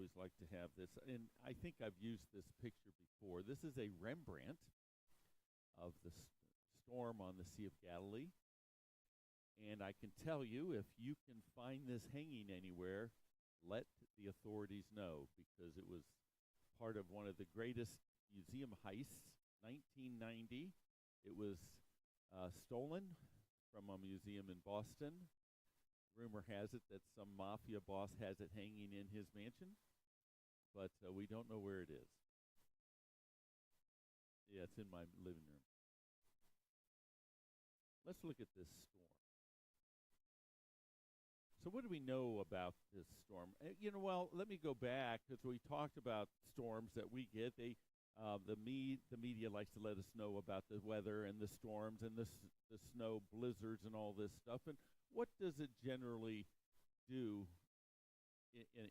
always like to have this, and I think I've used this picture before. This is a Rembrandt of the storm on the Sea of Galilee. And I can tell you, if you can find this hanging anywhere, let the authorities know, because it was part of one of the greatest museum heists, 1990. It was stolen from a museum in Boston. Rumor has it that some mafia boss has it hanging in his mansion, but we don't know where it is. Yeah, it's in my living room. Let's look at this storm. So what do we know about this storm? Well, let me go back, because we talked about storms that we get. The media likes to let us know about the weather and the storms and the snow blizzards and all this stuff. And what does it generally do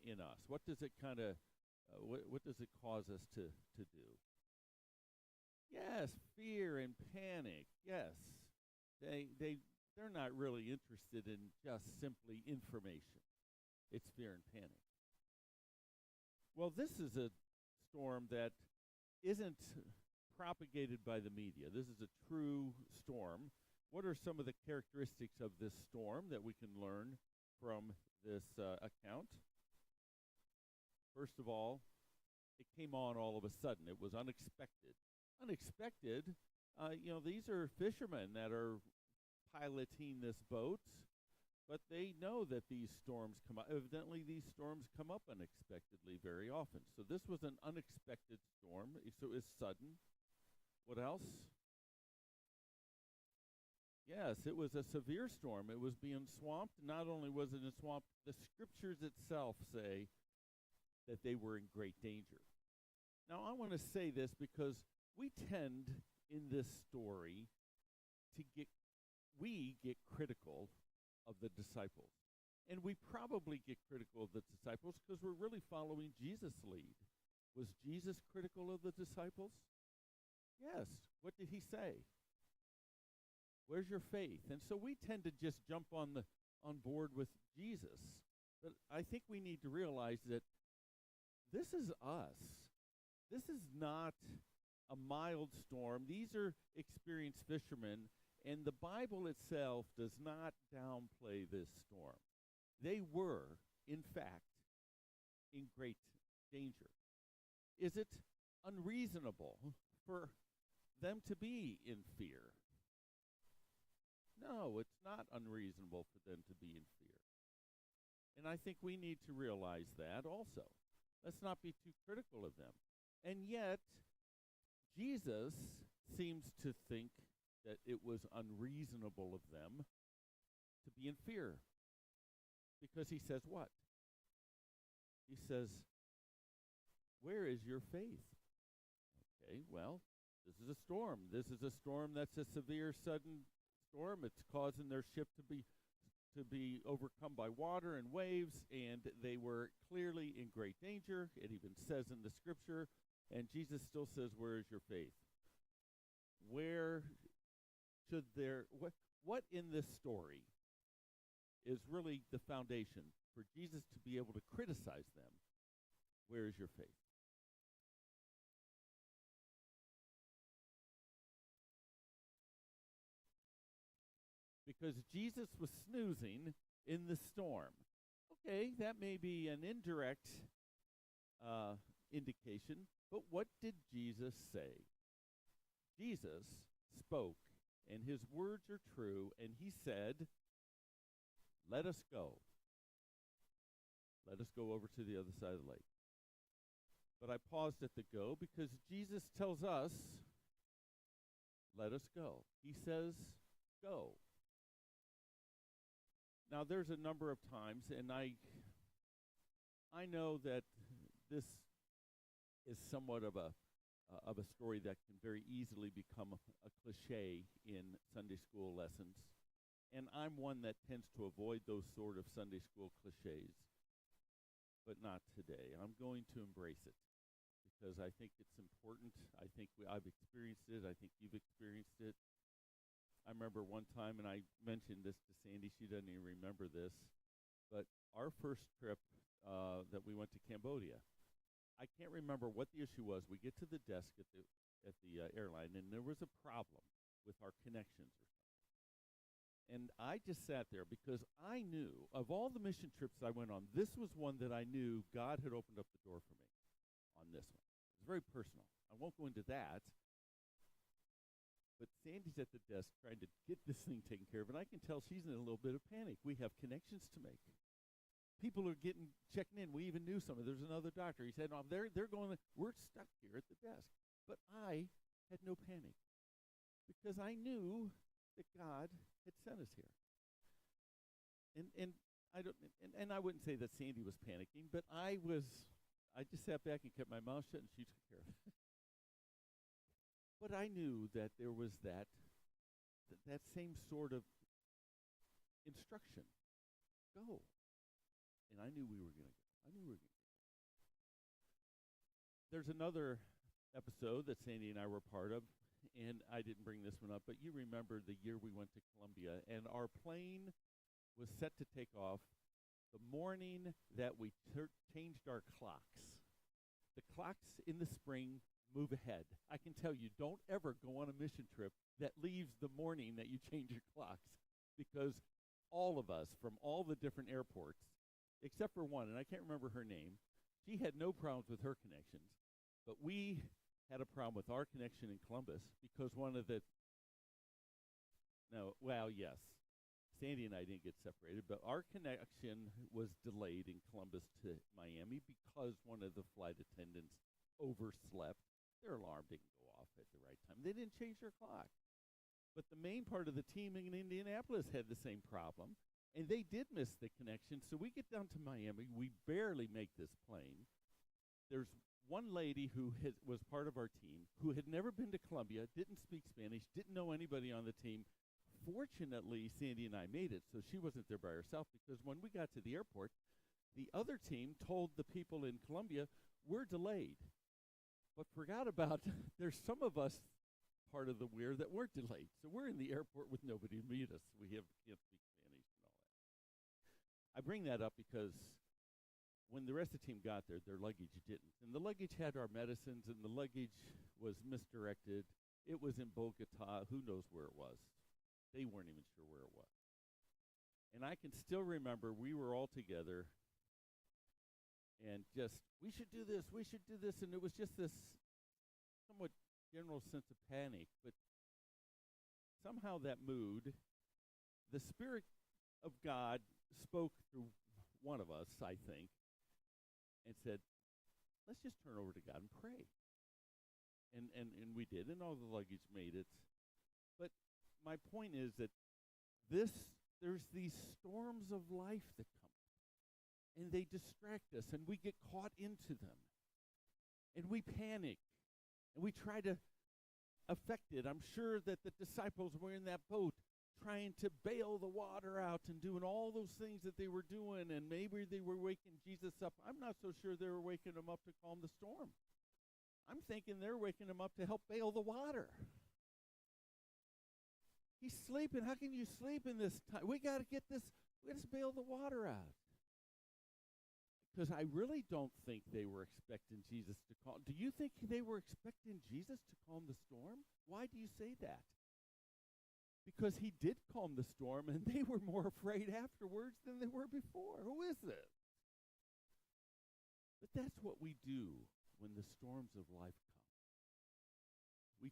in us? What does it kind of what does it cause us to do? Yes, fear and panic. Yes, they're not really interested in just simply information. It's fear and panic. Well, this is a storm that isn't propagated by the media. This is a true storm. What are some of the characteristics of this storm that we can learn from this account? First of all, it came on all of a sudden. It was unexpected. Unexpected, these are fishermen that are piloting this boat, but they know that these storms come up. Evidently, these storms come up unexpectedly very often. So this was an unexpected storm. So it was sudden. What else? Yes, it was a severe storm. It was being swamped. Not only was it a swamp, the scriptures itself say that they were in great danger. Now, I want to say this because we tend in this story to get critical of the disciples. And we probably get critical of the disciples because we're really following Jesus' lead. Was Jesus critical of the disciples? Yes. What did he say? Where's your faith? And so we tend to just jump on board with Jesus. But I think we need to realize that this is us. This is not a mild storm. These are experienced fishermen, and the Bible itself does not downplay this storm. They were, in fact, in great danger. Is it unreasonable for them to be in fear? No, it's not unreasonable for them to be in fear. And I think we need to realize that also. Let's not be too critical of them. And yet, Jesus seems to think that it was unreasonable of them to be in fear. Because he says what? He says, where is your faith? Okay, well, this is a storm. This is a storm that's a severe, sudden storm. It's causing their ship to be overcome by water and waves, and they were clearly in great danger. It even says in the scripture, and Jesus still says, where is your faith? Where should what in this story is really the foundation for Jesus to be able to criticize them? Where is your faith? Because Jesus was snoozing in the storm. Okay, that may be an indirect indication, but what did Jesus say? Jesus spoke, and his words are true, and he said, let us go. Let us go over to the other side of the lake. But I paused at the go because Jesus tells us, let us go. He says, go. Now, there's a number of times, and I know that this is somewhat of a story that can very easily become a cliche in Sunday school lessons. And I'm one that tends to avoid those sort of Sunday school cliches, but not today. I'm going to embrace it because I think it's important. I think I've experienced it. I think you've experienced it. I remember one time, and I mentioned this to Sandy, she doesn't even remember this, but our first trip that we went to Cambodia. I can't remember what the issue was. We get to the desk at the airline, and there was a problem with our connections or something. And I just sat there because I knew, of all the mission trips I went on, this was one that I knew God had opened up the door for me on this one. It was very personal. I won't go into that. But Sandy's at the desk trying to get this thing taken care of, and I can tell she's in a little bit of panic. We have connections to make. People are checking in. We even knew some. There's another doctor. He said, "No, they're going. We're stuck here at the desk." But I had no panic because I knew that God had sent us here. And I don't. And I wouldn't say that Sandy was panicking, but I was. I just sat back and kept my mouth shut, and she took care of it. But I knew that there was that same sort of instruction. Go. And I knew we were going to go. There's another episode that Sandy and I were part of, and I didn't bring this one up, but you remember the year we went to Colombia, and our plane was set to take off the morning that we changed our clocks. The clocks in the spring move ahead. I can tell you, don't ever go on a mission trip that leaves the morning that you change your clocks, because all of us from all the different airports, except for one, and I can't remember her name, she had no problems with her connections, but we had a problem with our connection in Columbus because yes, Sandy and I didn't get separated, but our connection was delayed in Columbus to Miami because one of the flight attendants overslept. Their alarm didn't go off at the right time. They didn't change their clock. But the main part of the team in Indianapolis had the same problem, and they did miss the connection. So we get down to Miami. We barely make this plane. There's one lady who was part of our team who had never been to Colombia, didn't speak Spanish, didn't know anybody on the team. Fortunately, Sandy and I made it, so she wasn't there by herself, because when we got to the airport, the other team told the people in Colombia, "We're delayed." But forgot about, there's some of us part of the we're that weren't delayed. So we're in the airport with nobody to meet us. We can't speak Spanish and all that. I bring that up because when the rest of the team got there, their luggage didn't. And the luggage had our medicines, and the luggage was misdirected. It was in Bogota. Who knows where it was? They weren't even sure where it was. And I can still remember we were all together, and just, we should do this, and it was just this somewhat general sense of panic, but somehow that mood, the Spirit of God spoke through one of us, I think, and said, let's just turn over to God and pray. And we did, and all the luggage made it. But my point is that there's these storms of life that come. And they distract us, and we get caught into them. And we panic, and we try to affect it. I'm sure that the disciples were in that boat trying to bail the water out and doing all those things that they were doing, and maybe they were waking Jesus up. I'm not so sure they were waking him up to calm the storm. I'm thinking they're waking him up to help bail the water. He's sleeping. How can you sleep in this time? We got to bail the water out. Because I really don't think they were expecting Jesus to calm. Do you think they were expecting Jesus to calm the storm? Why do you say that? Because he did calm the storm, and they were more afraid afterwards than they were before. Who is this? But that's what we do when the storms of life come. We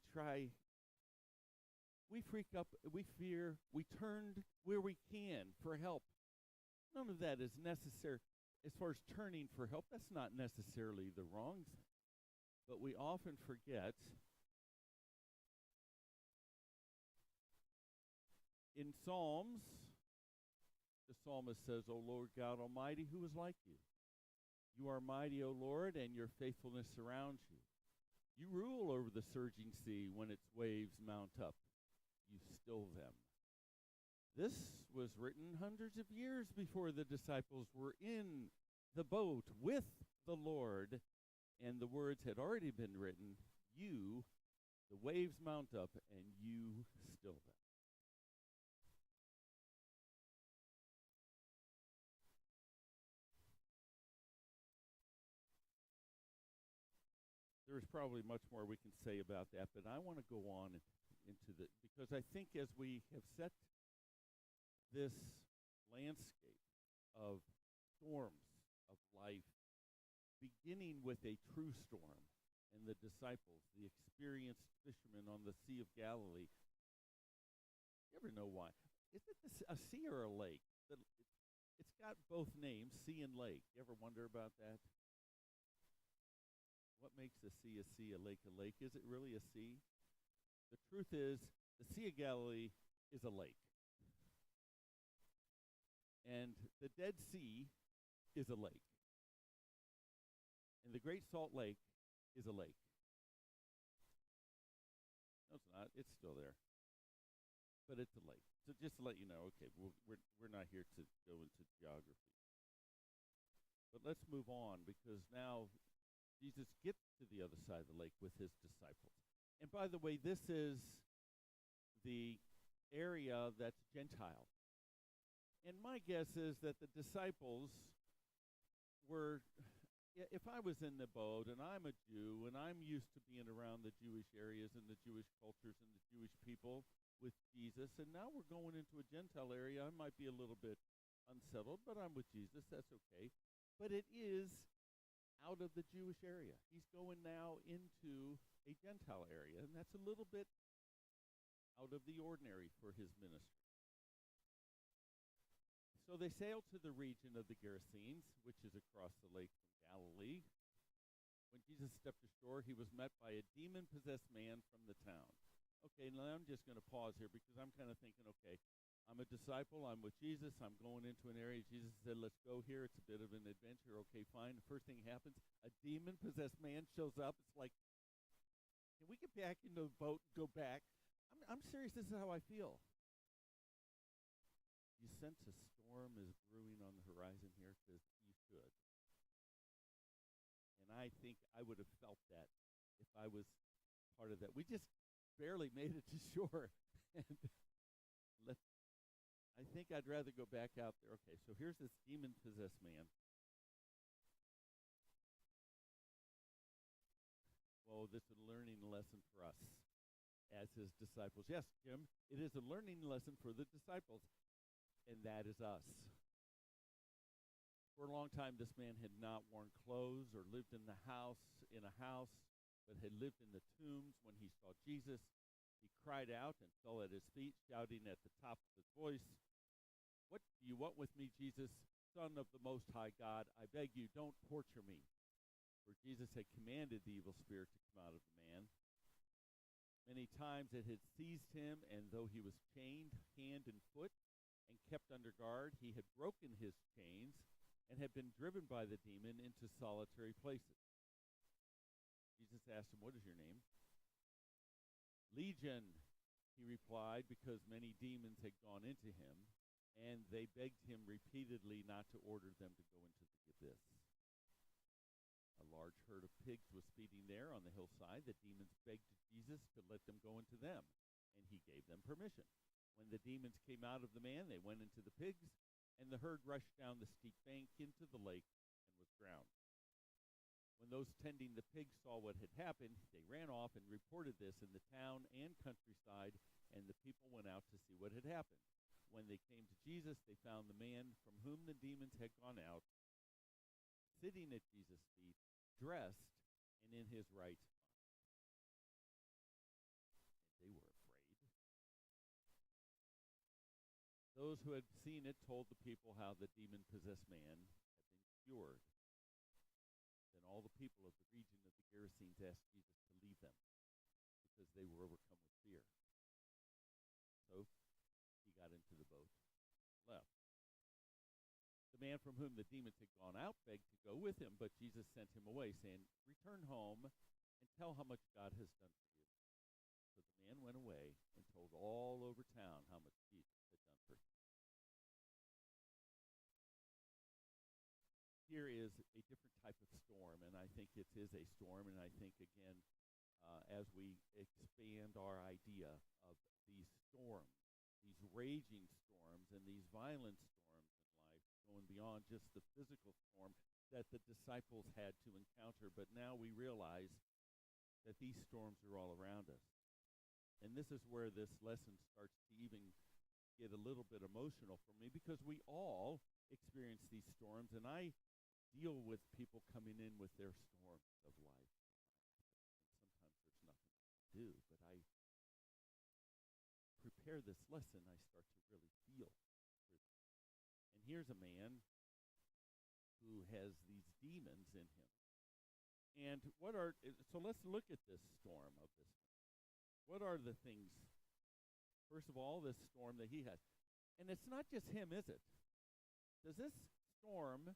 freak up, we fear, we turn where we can for help. None of that is necessary. As far as turning for help, that's not necessarily the wrong thing. But we often forget. In Psalms, the psalmist says, O Lord God Almighty, who is like you? You are mighty, O Lord, and your faithfulness surrounds you. You rule over the surging sea. When its waves mount up, you still them. This was written hundreds of years before the disciples were in the boat with the Lord, and the words had already been written, the waves mount up, and you still them. there's probably much more we can say about that, but I want to go on into the, because I think as we have set this landscape of storms of life, beginning with a true storm and the disciples, the experienced fishermen on the Sea of Galilee. You ever know why? Is it a sea or a lake? It's got both names, sea and lake. You ever wonder about that? What makes a sea, a lake a lake? Is it really a sea? The truth is, the Sea of Galilee is a lake. And the Dead Sea is a lake. And the Great Salt Lake is a lake. No, it's not. It's still there. But it's a lake. So just to let you know, okay, we're not here to go into geography. But let's move on, because now Jesus gets to the other side of the lake with his disciples. And by the way, this is the area that's Gentile. And my guess is that the disciples were, if I was in the boat and I'm a Jew and I'm used to being around the Jewish areas and the Jewish cultures and the Jewish people with Jesus, and now we're going into a Gentile area, I might be a little bit unsettled, but I'm with Jesus, that's okay. But it is out of the Jewish area. He's going now into a Gentile area, and that's a little bit out of the ordinary for his ministry. So they sailed to the region of the Gerasenes, which is across the lake from Galilee. When Jesus stepped ashore, he was met by a demon-possessed man from the town. Okay, now I'm just going to pause here, because I'm kind of thinking, okay, I'm a disciple, I'm with Jesus, I'm going into an area. Jesus said, let's go here. It's a bit of an adventure. Okay, fine. The first thing happens, a demon-possessed man shows up. It's like, can we get back in the boat and go back? I'm serious, this is how I feel. You sense a storm is brewing on the horizon here, because you should. And I think I would have felt that if I was part of that. We just barely made it to shore. And I think I'd rather go back out there. Okay, so here's this demon-possessed man. Well, this is a learning lesson for us as his disciples. Yes, Jim, it is a learning lesson for the disciples, and that is us. For a long time, this man had not worn clothes or lived in a house, but had lived in the tombs. When he saw Jesus, he cried out and fell at his feet, shouting at the top of his voice, "What do you want with me, Jesus, Son of the Most High God? I beg you, don't torture me." For Jesus had commanded the evil spirit to come out of the man. Many times it had seized him, and though he was chained hand and foot and kept under guard, he had broken his chains and had been driven by the demon into solitary places. Jesus asked him, "What is your name?" "Legion," he replied, because many demons had gone into him, and they begged him repeatedly not to order them to go into the abyss. A large herd of pigs was feeding there on the hillside. The demons begged Jesus to let them go into them, and he gave them permission. When the demons came out of the man, they went into the pigs, and the herd rushed down the steep bank into the lake and was drowned. When those tending the pigs saw what had happened, they ran off and reported this in the town and countryside, and the people went out to see what had happened. When they came to Jesus, they found the man from whom the demons had gone out, sitting at Jesus' feet, dressed and in his right mind. And they were afraid. Those who had seen it told the people how the demon-possessed man had been cured. Then all the people of the region of the Gerasenes asked Jesus to leave them, because they were overcome with fear. So he got into the boat, left. The man from whom the demons had gone out begged to go with him, but Jesus sent him away, saying, "Return home and tell how much God has done for you." So the man went away and told all over town how much Jesus had done for him. Here is a different type of storm, and I think it is a storm, and I think, again, as we expand our idea of these storms, these raging storms and these violent storms in life, going beyond just the physical storm that the disciples had to encounter, but now we realize that these storms are all around us. And this is where this lesson starts to even get a little bit emotional for me, because we all experience these storms, and I deal with people coming in with their storms of life. And sometimes there's nothing to do, but I prepare this lesson, I start to really feel for them. And here's a man who has these demons in him. And so let's look at this storm of this man. What are the things? First of all, this storm that he has. And it's not just him, is it? Does this storm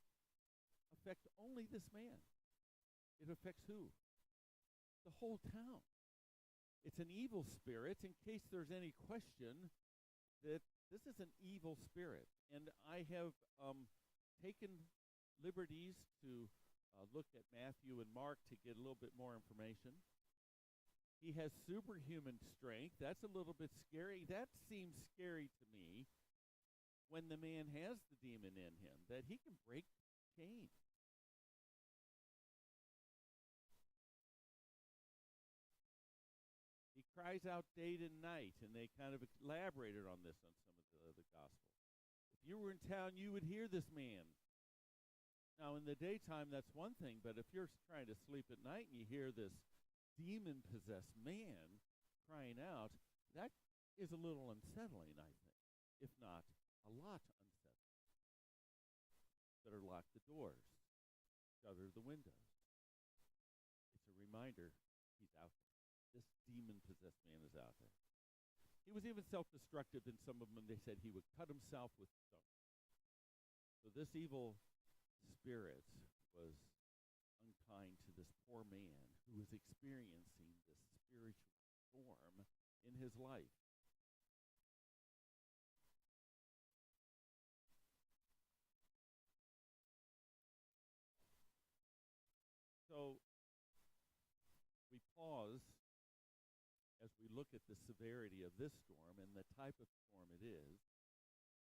affect only this man? It affects who? The whole town. It's an evil spirit, in case there's any question that this is an evil spirit. And I have taken liberties to look at Matthew and Mark to get a little bit more information. He has superhuman strength. That's a little bit scary. That seems scary to me when the man has the demon in him, that he can break chains. He cries out day and night, and they kind of elaborated on this on some of the Gospels. If you were in town, you would hear this man. Now, in the daytime, that's one thing, but if you're trying to sleep at night and you hear this demon-possessed man crying out, that is a little unsettling, I think, if not a lot unsettling. Better lock the doors, shutter the windows. It's a reminder he's out there. This demon-possessed man is out there. He was even self-destructive in some of them. They said he would cut himself with stones. So this evil spirit was unkind to this poor man who was experiencing this spiritual storm in his life. So we pause as we look at the severity of this storm and the type of storm it is.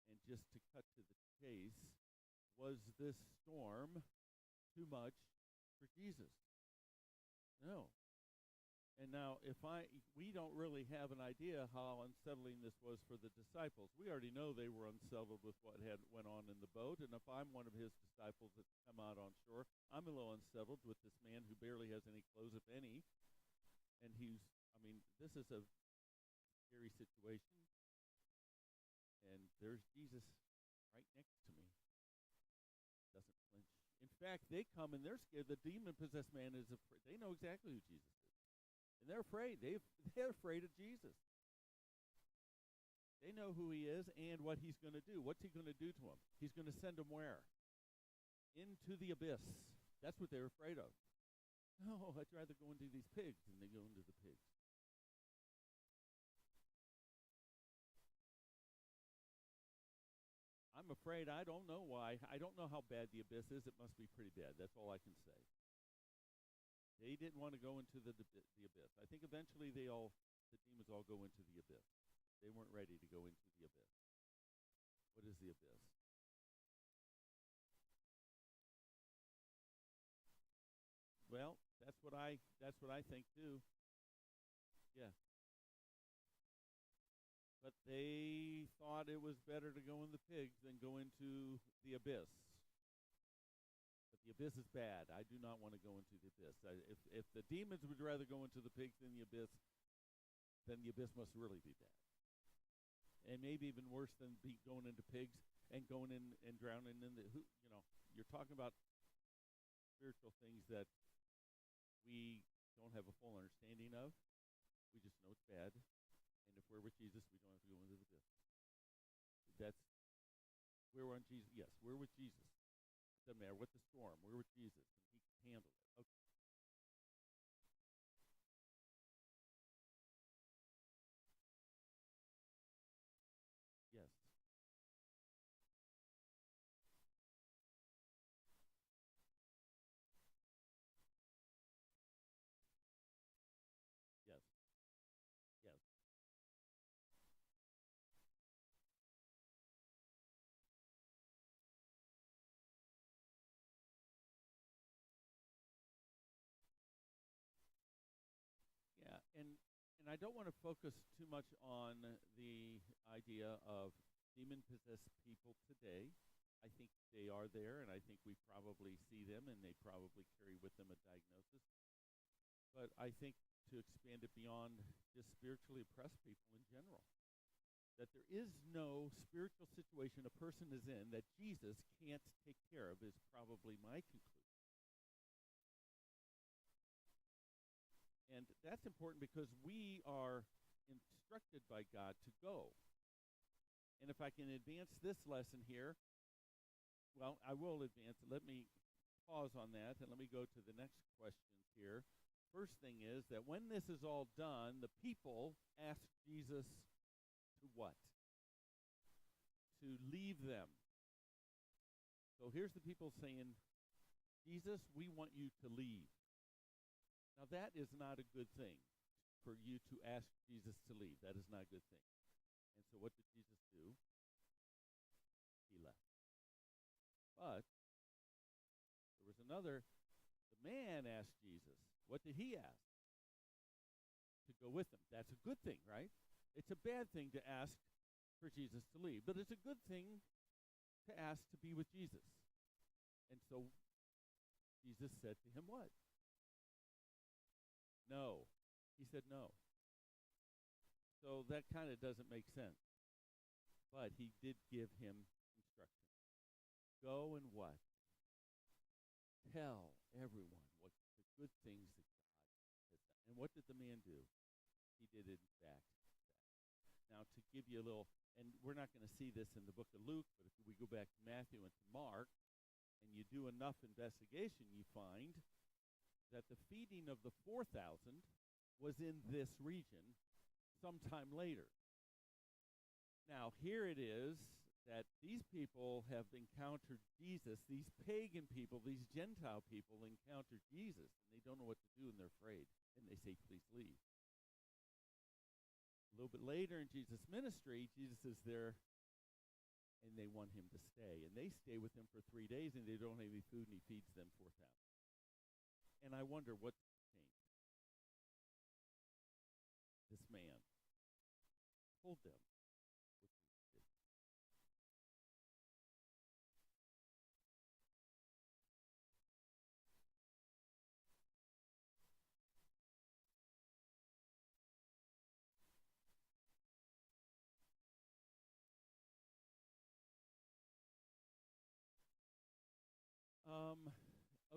And just to cut to the chase, was this storm too much for Jesus? No. And now, we don't really have an idea how unsettling this was for the disciples. We already know they were unsettled with what went on in the boat, and if I'm one of his disciples that's come out on shore, I'm a little unsettled with this man who barely has any clothes, if any, and this is a scary situation, and there's Jesus right next to me. Doesn't flinch. In fact, they come and they're scared. The demon-possessed man is afraid. They know exactly who Jesus is. And they're afraid. They're afraid of Jesus. They know who he is and what he's going to do. What's he going to do to them? He's going to send them where? Into the abyss. That's what they're afraid of. No, I'd rather go into these pigs than they go into the pigs. I'm afraid. I don't know why. I don't know how bad the abyss is. It must be pretty bad. That's all I can say. They didn't want to go into the abyss. I think eventually the demons all go into the abyss. They weren't ready to go into the abyss. What is the abyss? Well, that's what I think too. Yeah. But they thought it was better to go in the pigs than go into the abyss. But the abyss is bad. I do not want to go into the abyss. If the demons would rather go into the pigs than the abyss must really be bad. And maybe even worse than going into pigs and going in and drowning in you're talking about spiritual things that we don't have a full understanding of. We just know it's bad. And if we're with Jesus, we don't have to go into the abyss. We're on Jesus. Yes, we're with Jesus. It doesn't matter what the storm. We're with Jesus, and he can handle it. Okay. Yes. Yes. Yes. And I don't want to focus too much on the idea of demon-possessed people today. I think they are there, and I think we probably see them, and they probably carry with them a diagnosis. But I think to expand it beyond just spiritually oppressed people in general, that there is no spiritual situation a person is in that Jesus can't take care of is probably my conclusion. And that's important because we are instructed by God to go. And if I can advance this lesson here, well, I will advance it. Let me pause on that, and let me go to the next questions here. First thing is that when this is all done, the people ask Jesus to what? To leave them. So here's the people saying, Jesus, we want you to leave. Now, that is not a good thing for you to ask Jesus to leave. That is not a good thing. And so what did Jesus do? He left. But there was another. The man asked Jesus. What did he ask? To go with him. That's a good thing, right? It's a bad thing to ask for Jesus to leave. But it's a good thing to ask to be with Jesus. And so Jesus said to him what? No. He said no. So that kind of doesn't make sense. But he did give him instruction. Go and what? Tell everyone what the good things that God has done. And what did the man do? He did it, in fact. Now, to give you a little, and we're not going to see this in the book of Luke, but if we go back to Matthew and to Mark, and you do enough investigation, you find that the feeding of the 4,000 was in this region sometime later. Now, here it is that these people have encountered Jesus. These pagan people, these Gentile people encounter Jesus, and they don't know what to do, and they're afraid. And they say, please leave. A little bit later in Jesus' ministry, Jesus is there, and they want him to stay. And they stay with him for 3 days, and they don't have any food, and he feeds them 4,000. And I wonder what changed. This man told them what Jesus did.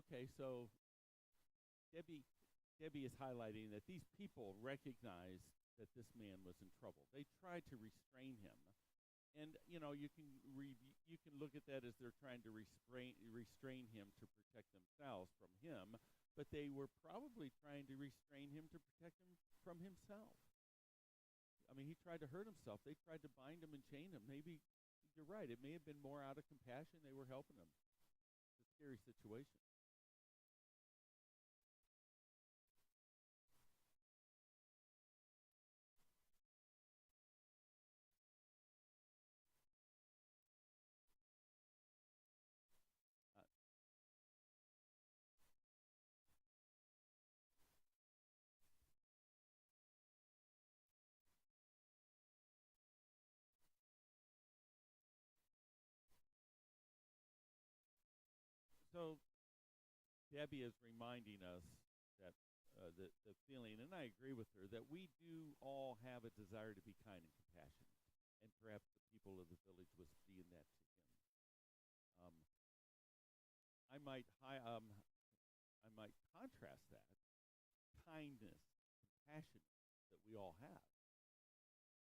Okay, so Debbie is highlighting that these people recognized that this man was in trouble. They tried to restrain him. And, you know, you can look at that as they're trying to restrain him to protect themselves from him, but they were probably trying to restrain him to protect him from himself. I mean, he tried to hurt himself. They tried to bind him and chain him. Maybe you're right. It may have been more out of compassion. They were helping him. It's a scary situation. So Debbie is reminding us that the feeling, and I agree with her, that we do all have a desire to be kind and compassionate, and perhaps the people of the village was being that to him. Um, I might contrast that kindness, compassion that we all have.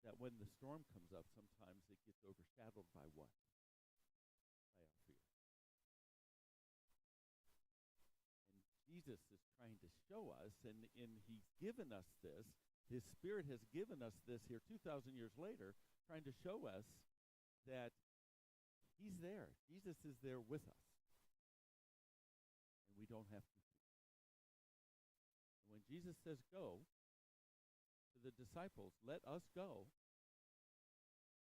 That when the storm comes up, sometimes it gets overshadowed by what? By our fear. Jesus is trying to show us, and he's given us this. His Spirit has given us this here 2,000 years later, trying to show us that he's there. Jesus is there with us. And we don't have to fear. And when Jesus says go to the disciples, let us go,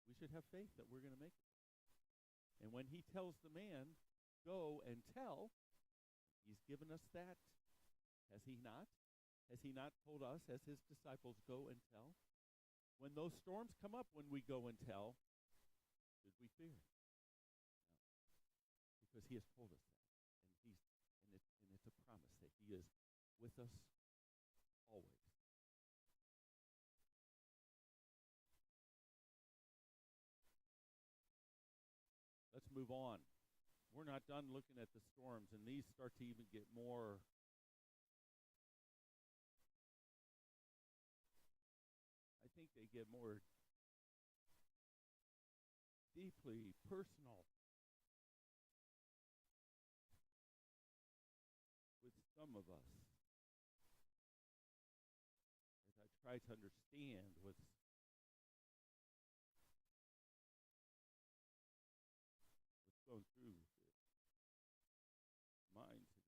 we should have faith that we're going to make it. And when he tells the man, go and tell, he's given us that, has he not? Has he not told us as his disciples, go and tell? When those storms come up, when we go and tell, should we fear? No. Because he has told us that. And it's a promise that he is with us always. Let's move on. We're not done looking at the storms, and these start to even get more I think they get more deeply personal with some of us as I try to understand what's going through the minds of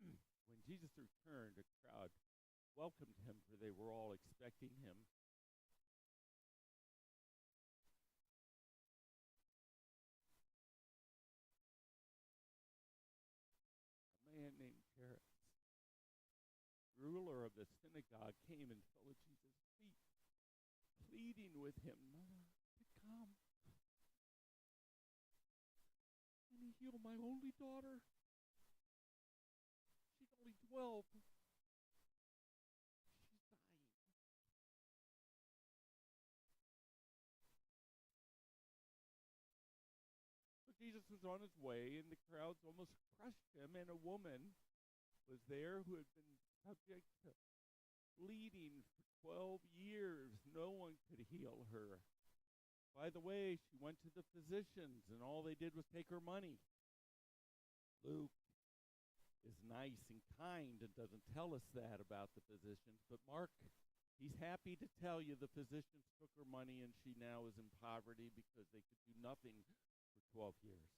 these people. Now, when Jesus returned, a crowd welcomed him, for they were all expecting him. A man named Jairus, ruler of the synagogue, came and fell at Jesus' feet, pleading with him to come and heal my only daughter. She's only 12. She's dying. So Jesus was on his way, and the crowds almost crushed him, and a woman was there who had been subject to bleeding for 12 years. No one could heal her. By the way, she went to the physicians, and all they did was take her money. Luke is nice and kind and doesn't tell us that about the physicians, but Mark, he's happy to tell you the physicians took her money and she now is in poverty because they could do nothing for 12 years.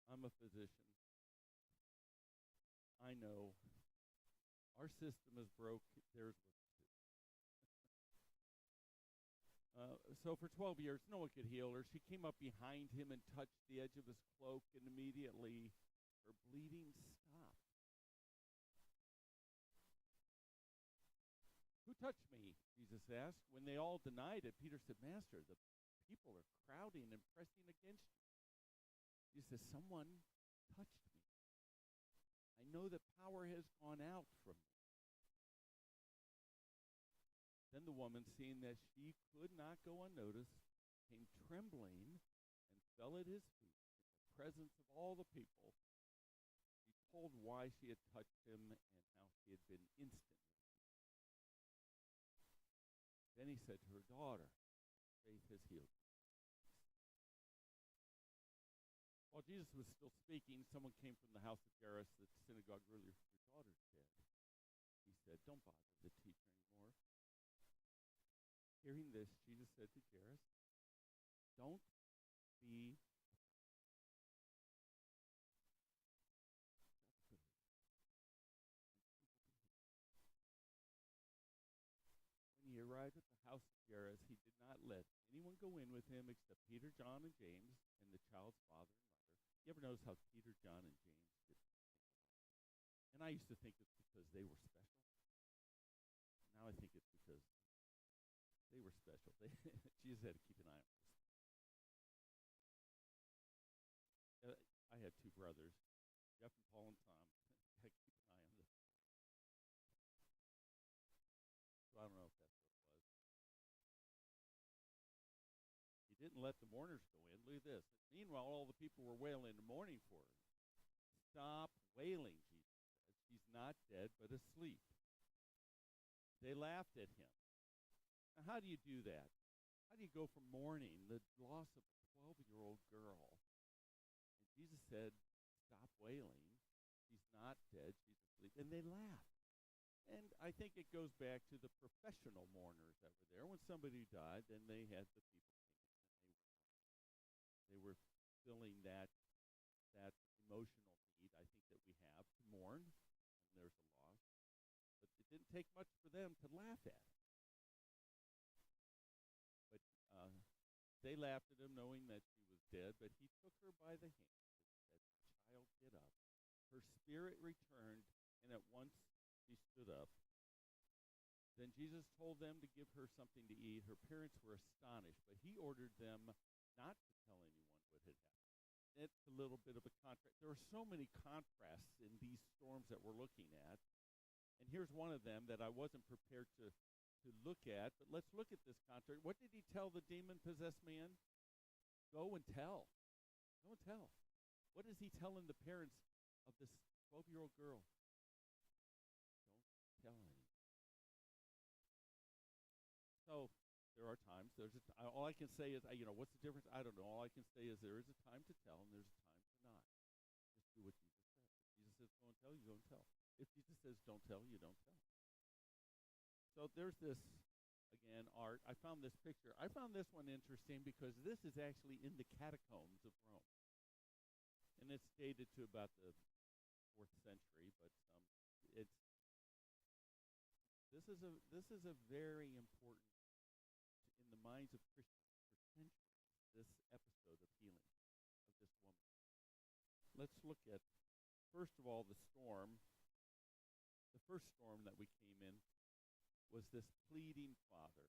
I'm a physician. I know our system is broke. Theirs was too. So for 12 years, no one could heal her. She came up behind him and touched the edge of his cloak, and immediately her bleeding stopped. Who touched me? Jesus asked. When they all denied it, Peter said, Master, the people are crowding and pressing against you. Jesus says, someone touched me. I know that power has gone out from me. Then the woman, seeing that she could not go unnoticed, came trembling and fell at his feet in the presence of all the people. She told why she had touched him and how she had been instantly healed. Then he said to her, daughter, faith has healed you. While Jesus was still speaking, someone came from the house of Jairus, the synagogue ruler. Your daughter's dead. He said, don't bother the teacher anymore. Hearing this, Jesus said to Jairus, don't be When he arrived at the house of Jairus, he did not let anyone go in with him except Peter, John, and James, and the child's father and mother. You ever notice how Peter, John, and James get And I used to think it's because they were special. Now I think it's because they were special. Jesus had to keep an eye on this. I had two brothers, Jeff and Paul and Tom. Had to keep an eye on this. So I don't know if that's what it was. He didn't let the mourners go in. Look at this. Meanwhile, all the people were wailing and mourning for her. Stop wailing, Jesus said. She's not dead, but asleep. They laughed at him. Now, how do you do that? How do you go from mourning the loss of a 12-year-old girl? And Jesus said, stop wailing. She's not dead. She's asleep. And they laughed. And I think it goes back to the professional mourners that were there. When somebody died, then they had the people came in and they were filling that emotional need, I think, that we have to mourn when there's a loss. But it didn't take much for them to laugh at it. But They laughed at him, knowing that she was dead, but he took her by the hand and said, "Child, get up." Her spirit returned, and at once she stood up. Then Jesus told them to give her something to eat. Her parents were astonished, but he ordered them not to tell anyone what had happened. It's a little bit of a contrast. There are so many contrasts in these storms that we're looking at. And here's one of them that I wasn't prepared to look at, but let's look at this contrast. What did he tell the demon-possessed man? Go and tell. Go and tell. What is he telling the parents of this 12-year-old girl? Don't tell anyone. So there are times, all I can say is, what's the difference? I don't know. All I can say is there is a time to tell and there's a time to not. Just do what Jesus said. If Jesus says go and tell, you go and tell. If Jesus says don't tell, you don't tell. So there's this, again, art. I found this picture. I found this one interesting because this is actually in the catacombs of Rome. And it's dated to about the 4th century, but this is a very important, in the minds of Christians for centuries, this episode of healing of this woman. Let's look at, first of all, the storm. The first storm that we came in was this pleading father.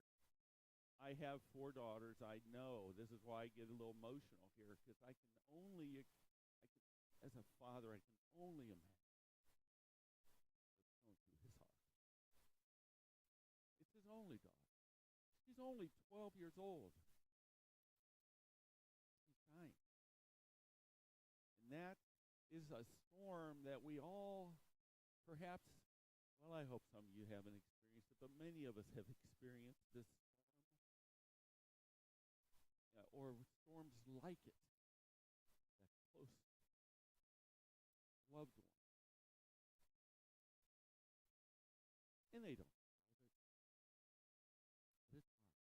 I have 4 daughters. I know. This is why I get a little emotional here, because as a father, I can only imagine what's going through his heart. It's his only daughter. She's only 12 years old. She's dying. And that is a storm that we all, perhaps, well, I hope some of you haven't experienced it, but many of us have experienced this storm. Or storms like it. That close loved one. And they don't. But it's hard.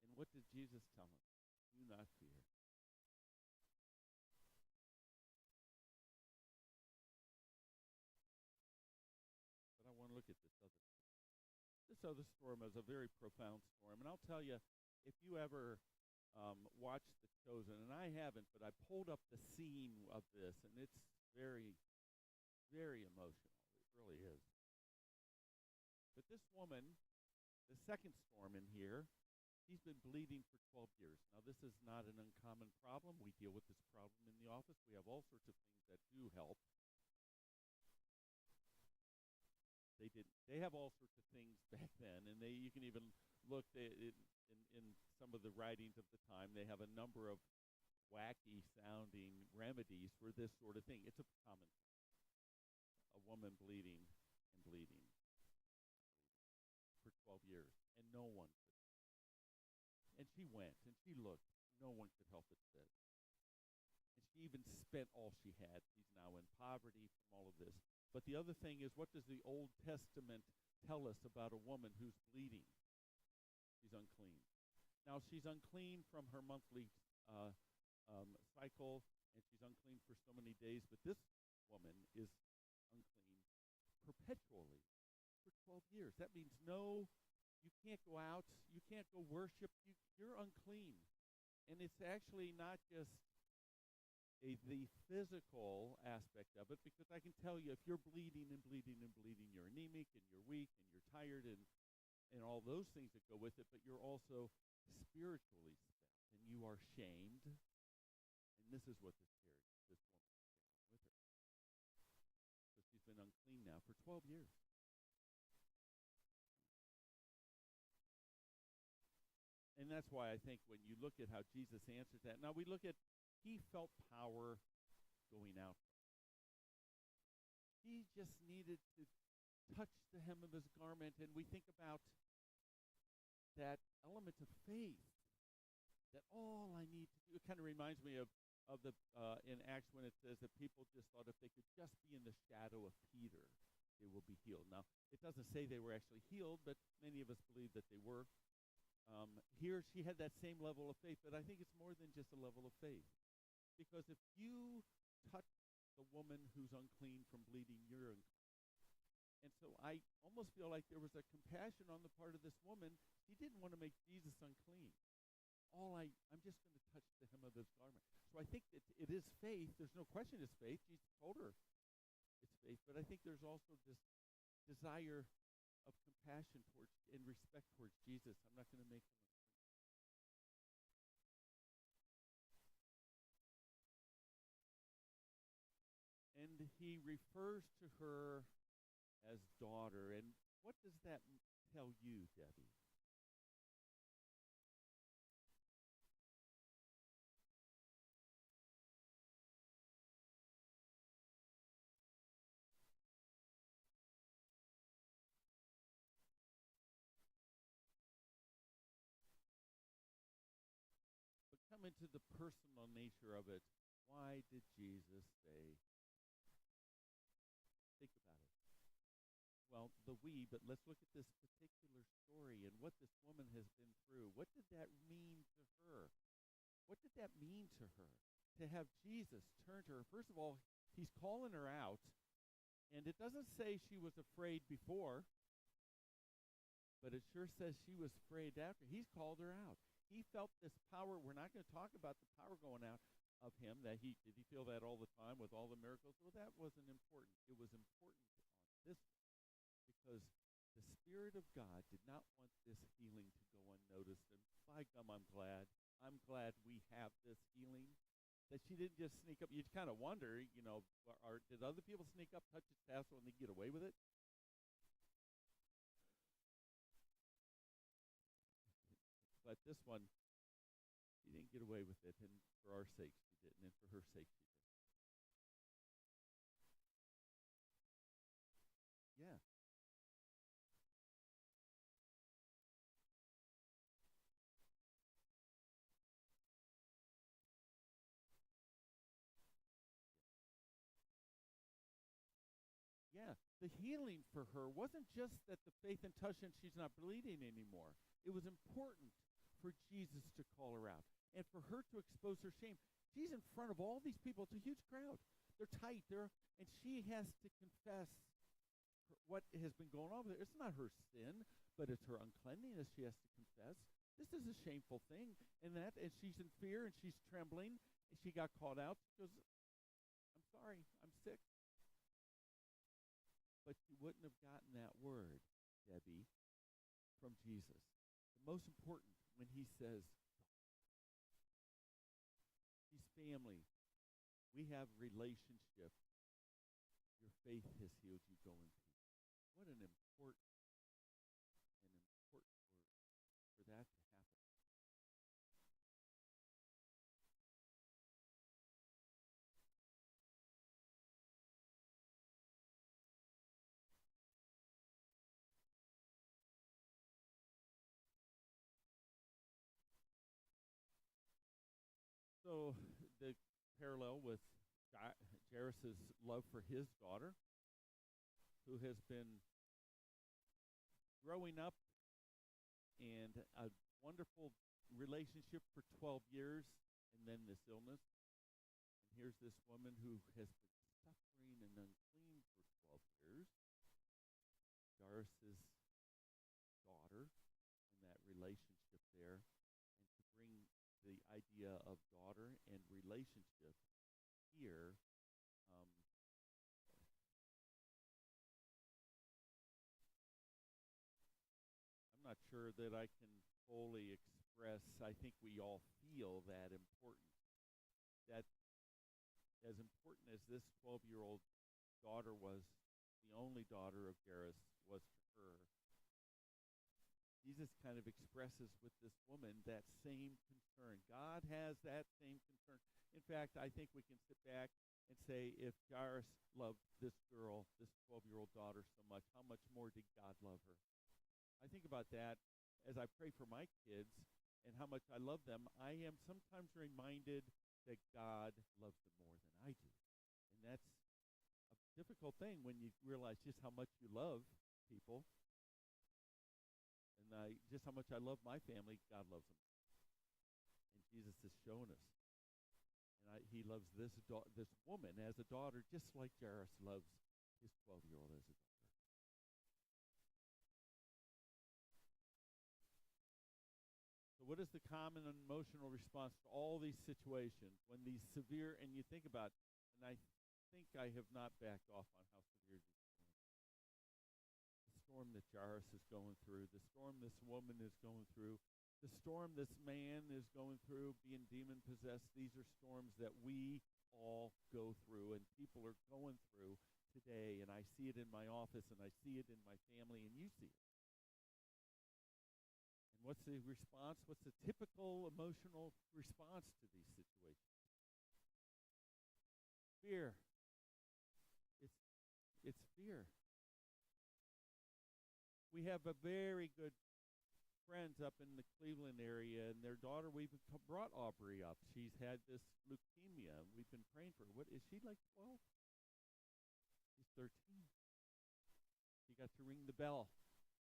And what did Jesus tell them? Do not fear. But I want to look at this other storm. This other storm is a very profound storm. And I'll tell you, if you ever watched The Chosen, and I haven't, but I pulled up the scene of this, and it's very, very emotional. It really is. But this woman, the second storm in here, she's been bleeding for 12 years. Now, this is not an uncommon problem. We deal with this problem in the office. We have all sorts of things that do help. They have all sorts of things back then, and you can even look in some of the writings of the time. They have a number of wacky-sounding remedies for this sort of thing. It's a common thing. A woman bleeding and bleeding for 12 years, and no one could. And she went, and she looked. No one could help but sit. And she even spent all she had. She's now in poverty from all of this. But the other thing is, what does the Old Testament tell us about a woman who's bleeding? She's unclean. Now, she's unclean from her monthly cycle, and she's unclean for so many days. But this woman is unclean perpetually for 12 years. That means you can't go out, you can't go worship, you're unclean. And it's actually not just the physical aspect of it, because I can tell you, if you're bleeding and bleeding and bleeding, you're anemic and you're weak and you're tired and all those things that go with it, but you're also spiritually spent and you are shamed. And this is what this woman is carrying with her. So she's been unclean now for 12 years. And that's why I think when you look at how Jesus answers that, now we look at, he felt power going out. He just needed to touch the hem of his garment, and we think about that element of faith, that all I need to do. It kind of reminds me of the in Acts when it says that people just thought if they could just be in the shadow of Peter, they will be healed. Now, it doesn't say they were actually healed, but many of us believe that they were. Here, she had that same level of faith, but I think it's more than just a level of faith. Because if you touch the woman who's unclean from bleeding, you're unclean. And so I almost feel like there was a compassion on the part of this woman. She didn't want to make Jesus unclean. I'm just going to touch the hem of his garment. So I think that it is faith. There's no question it's faith. Jesus told her it's faith. But I think there's also this desire of compassion towards and respect towards Jesus. I'm not going to make him unclean. And he refers to her as daughter. And what does that tell you, Debbie? But come into the personal nature of it. Why did Jesus say, think about it? Well, but let's look at this particular story and what this woman has been through. What did that mean to her? What did that mean to her? To have Jesus turn to her. First of all, he's calling her out, and it doesn't say she was afraid before, but it sure says she was afraid after. He's called her out. He felt this power. We're not going to talk about the power going out of him. Did he feel that all the time with all the miracles? Well, that wasn't important. It was important on this one because the Spirit of God did not want this healing to go unnoticed. And by gum, I'm glad. I'm glad we have this healing. That she didn't just sneak up. You'd kind of wonder, did other people sneak up, touch his tassel, and they get away with it? But this one, she didn't get away with it, and for our sake she didn't, and for her sake she did. Yeah. Yeah, the healing for her wasn't just that the faith and touch and she's not bleeding anymore. It was important for Jesus to call her out and for her to expose her shame. She's in front of all these people. It's a huge crowd. They're tight. And she has to confess what has been going on with her. It's not her sin, but it's her uncleanliness she has to confess. This is a shameful thing. And she's in fear and she's trembling. And she got called out. She goes, I'm sorry, I'm sick. But you wouldn't have gotten that word, Debbie, from Jesus. The most important when he says, he's family. We have relationship. Your faith has healed you. Go in peace. What an important word for that to happen. So the parallel with Jairus' love for his daughter, who has been growing up and a wonderful relationship for 12 years, and then this illness. And here's this woman who has been suffering and unclean for 12 years. Jairus' daughter, and that relationship there, and to bring the idea of daughter and relationship here. I'm not sure that I can fully express. I think we all feel that important. That as important as this 12-year-old daughter was, the only daughter of Jairus was to her. Jesus kind of expresses with this woman that same concern. God has that same concern. In fact, I think we can sit back and say, if Jairus loved this girl, this 12-year-old daughter so much, how much more did God love her? I think about that as I pray for my kids and how much I love them. I am sometimes reminded that God loves them more than I do. And that's a difficult thing when you realize just how much you love people. And just how much I love my family, God loves them. And Jesus has shown us. And he loves this woman as a daughter, just like Jairus loves his 12-year-old as a daughter. So what is the common emotional response to all these situations when these severe, and you think about, and I think I have not backed off on how severe these storms. The storm that Jairus is going through, the storm this woman is going through, the storm this man is going through, being demon possessed. These are storms that we all go through and people are going through today. And I see it in my office and I see it in my family and you see it. And what's the response? What's the typical emotional response to these situations? Fear. It's fear. We have a very good friends up in the Cleveland area, and their daughter, we've brought Aubrey up. She's had this leukemia, and we've been praying for her. What is she, like 12? She's 13. She got to ring the bell.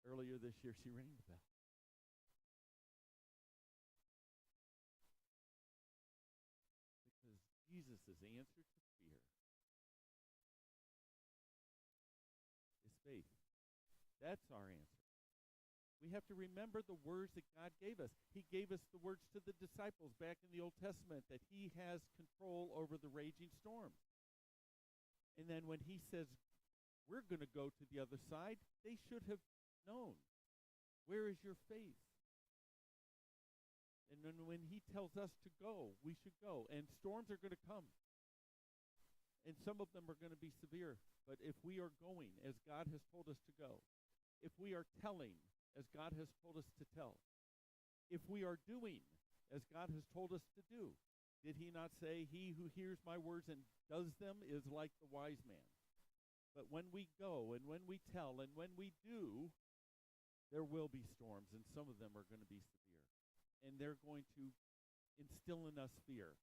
Earlier this year, she rang the bell. Because Jesus' answer to fear is faith. That's our answer. We have to remember the words that God gave us. He gave us the words to the disciples back in the Old Testament that he has control over the raging storms. And then when he says, we're going to go to the other side, they should have known. Where is your faith? And then when he tells us to go, we should go. And storms are going to come. And some of them are going to be severe. But if we are going as God has told us to go, if we are telling as God has told us to tell, if we are doing as God has told us to do, did he not say, he who hears my words and does them is like the wise man? But when we go and when we tell and when we do, there will be storms, and some of them are going to be severe. And they're going to instill in us fear.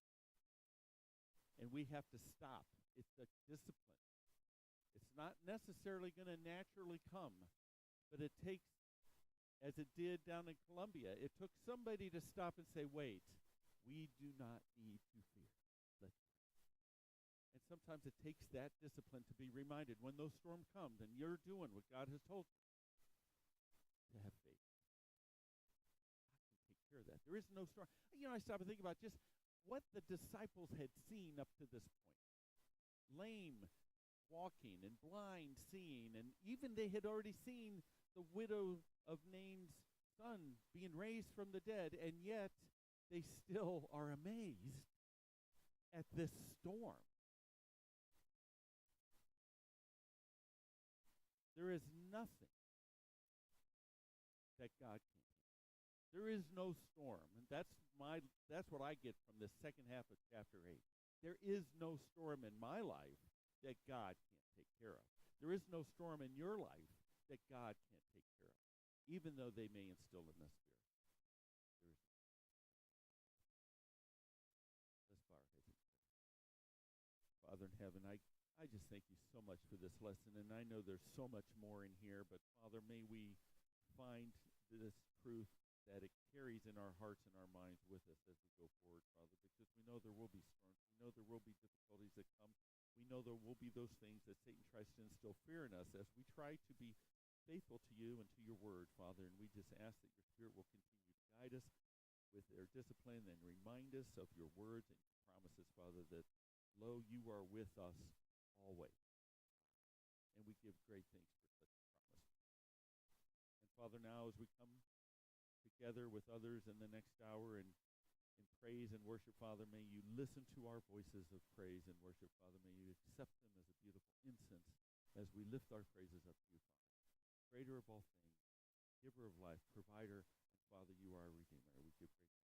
And we have to stop. It's a discipline. It's not necessarily going to naturally come, but it takes, as it did down in Colombia, it took somebody to stop and say, wait, we do not need to fear. Let's pray. And sometimes it takes that discipline to be reminded when those storms come and you're doing what God has told you, to have faith. God can take care of that. There is no storm. I stop and think about just what the disciples had seen up to this point. Lame walking and blind seeing, and even they had already seen the widow of Nain's son being raised from the dead, and yet they still are amazed at this storm. There is nothing that God can't do. There is no storm, and that's what I get from this second half of chapter 8. There is no storm in my life that God can't take care of. There is no storm in your life that God can't take care of, even though they may instill in us fear. Let's bow our heads and pray. Father in heaven, I just thank you so much for this lesson, and I know there's so much more in here, but Father, may we find this truth that it carries in our hearts and our minds with us as we go forward, Father, because we know there will be storms. We know there will be difficulties that come. We know there will be those things that Satan tries to instill fear in us as we try to be faithful to you and to your word, Father, and we just ask that your Spirit will continue to guide us with their discipline and remind us of your words and your promises, Father, that, lo, you are with us always. And we give great thanks for such a promise. And Father, now as we come together with others in the next hour and in praise and worship, Father, may you listen to our voices of praise and worship, Father. May you accept them as a beautiful incense as we lift our praises up to you, Father. Creator of all things, giver of life, provider, and Father, you are our Redeemer. We give great